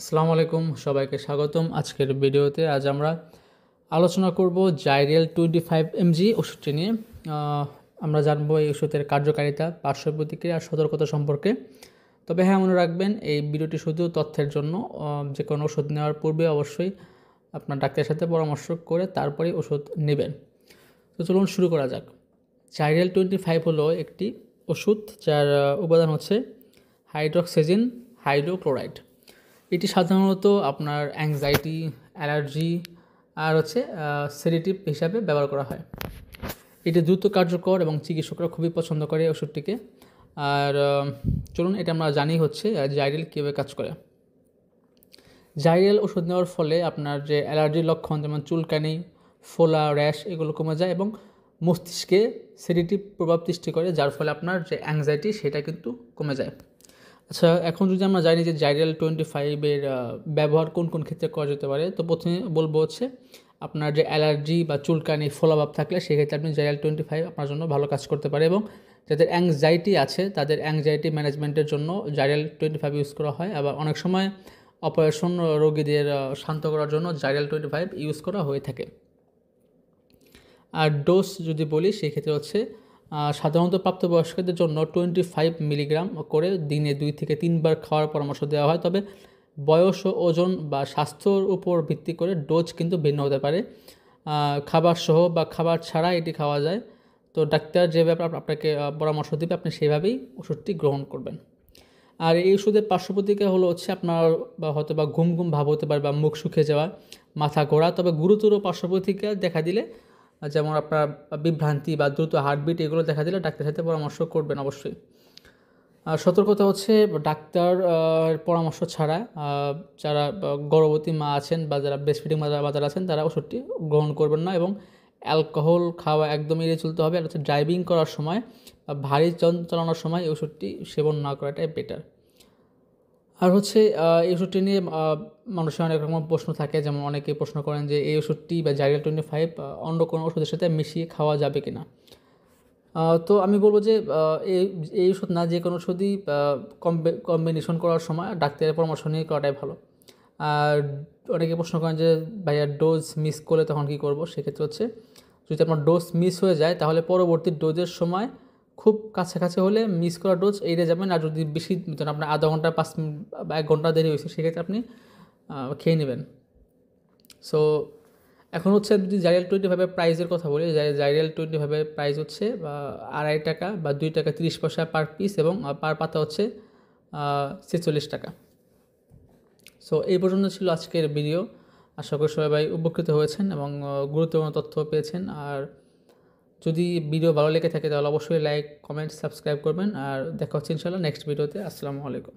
আসসালামু আলাইকুম, সবাইকে স্বাগতম। আজকের ভিডিওতে আজ আমরা আলোচনা করব জাইরেল 25 mg ওষুধটি নিয়ে। আমরা জানবো এই ওষুধের কার্যকারিতা, পার্শ্ব প্রতিক্রিয়া আর সতর্কতা সম্পর্কে। তবে হ্যাঁ, মনে রাখবেন এই ভিডিওটি শুধু তথ্যের জন্য। যে কোনো ওষুধ নেওয়ার পূর্বে অবশ্যই আপনার ডাক্তারের সাথে পরামর্শ করে তারপরেই ওষুধ নেবেন। তো চলুন শুরু করা যাক। জাইরেল 25 হলো একটি ওষুধ যার উপাদান হচ্ছে হাইড্রোক্সিজিন হাইড্রোক্লোরাইড। এটি সাধারণত আপনার অ্যাংজাইটি, অ্যালার্জি আর সেডেটিভ হিসাবে ব্যবহার করা হয়। এটি দ্রুত কার্যকর এবং চিকিৎসকরা খুবই পছন্দ করে এই ওষুধটিকে। আর চলুন এটা আমরা জানি জাইরেল কীভাবে কাজ করে। জাইরেল ওষুধ নেওয়ার ফলে আপনার যে অ্যালার্জির লক্ষণ যেমন চুলকানি, ফোলা, র্যাশ এগুলো কমে যায় এবং মস্তিষ্কে সেডেটিভ প্রভাব সৃষ্টি করে, যার ফলে আপনার যে অ্যাংজাইটি সেটা কিন্তু কমে যায়। আচ্ছা, এখন যদি আমরা জানি যে জাইরেল 25-এর ব্যবহার কোন কোন ক্ষেত্রে করা যেতে পারে, তো প্রথমে বলবো আপনার যে অ্যালার্জি বা চুলকানি, ফোলাভাব থাকলে সেক্ষেত্রে আপনি জাইরেল 25 আপনার জন্য ভালো কাজ করতে পারে। এবং যাদের অ্যাংজাইটি আছে তাদের অ্যাংজাইটি ম্যানেজমেন্টের জন্য জাইরেল 25 ইউজ করা হয়। আবার অনেক সময় অপারেশন রোগীদের শান্ত করার জন্য জাইরেল 25 ইউজ করা হয়ে থাকে। আর ডোজ যদি বলি সেক্ষেত্রে সাধারণত প্রাপ্তবয়স্কদের জন্য 25 মিলিগ্রাম করে দিনে 2 থেকে 3 বার খাওয়ার পরামর্শ দেওয়া হয়। তবে বয়স ও ওজন বা স্বাস্থ্যর উপর ভিত্তি করে ডোজ কিন্তু ভিন্ন হতে পারে। খাবার সহ বা খাবার ছাড়া এটি খাওয়া যায়। তো ডাক্তার যেভাবে আপনাকে পরামর্শ দেবে আপনি সেভাবেই ওষুধটি গ্রহণ করবেন। আর এই ওষুধের পার্শ্ব প্রতিক্রিয়া হলো আপনার হয়তো বা ঘুম ঘুম ভাব হতে পারে বা মুখ শুকিয়ে যাওয়া, মাথা ঘোরা। তবে গুরুতর পার্শ্ব প্রতিক্রিয়া দেখা দিলে, যেমন আপনার বিভ্রান্তি বা দ্রুত হার্টবিট, এগুলো দেখা দিলে ডাক্তারের সাথে পরামর্শ করবেন অবশ্যই। আর সতর্কতা ডাক্তার পরামর্শ ছাড়া যারা গর্ভবতী মা আছেন বা যারা ব্রেস্ট ফিডিং মাদার আছেন তারা ওষুধটি গ্রহণ করবেন না। এবং অ্যালকোহল খাওয়া একদম এড়িয়ে চলতে হবে। আর ড্রাইভিং করার সময় বা ভারী যান চালানোর সময় এই ওষুধটি সেবন না করাটাই বেটার। আর এই ওষুধটি নিয়ে মানুষের অনেক রকম প্রশ্ন থাকে, যেমন অনেকে প্রশ্ন করেন যে এই ওষুধটি বা জাইরেল 25 অন্য কোনো ওষুধের সাথে মিশিয়ে খাওয়া যাবে কি না। তো আমি বলবো যে এই ওষুধ না, যে কোনো ওষুধই কম্বিনেশন করার সময় ডাক্তারের পরামর্শ নিয়ে করাটাই ভালো। আর অনেকে প্রশ্ন করেন যে ভাইয়া ডোজ মিস করলে তখন কী করবো। সেক্ষেত্রে যদি আপনার ডোজ মিস হয়ে যায় তাহলে পরবর্তী ডোজের সময় খুব কাছাকাছি হলে মিস করা ডোজ এড়িয়ে যাবেন। আর যদি বেশি আপনার আধা ঘন্টা 5 মিনিট বা 1 ঘন্টা দেরি হয়েছে সেক্ষেত্রে আপনি খেয়ে নেবেন। সো এখন যদি জাইরেল 25-এর প্রাইসের কথা বলি, জাইরেল 25-এর প্রাইস ৳2.5 বা ৳2.30 পার পিস এবং পার পাতা ৳46। সো এই পর্যন্ত ছিল আজকের ভিডিও। আশা করি সবাই উপকৃত হয়েছেন এবং গুরুত্বপূর্ণ তথ্য পেয়েছেন। আর যদি ভিডিও ভালো লেগে থাকে তাহলে অবশ্যই লাইক, কমেন্ট, সাবস্ক্রাইব করবেন। আর দেখা হচ্ছে ইনশাআল্লাহ নেক্সট ভিডিওতে। আসসালামু আলাইকুম।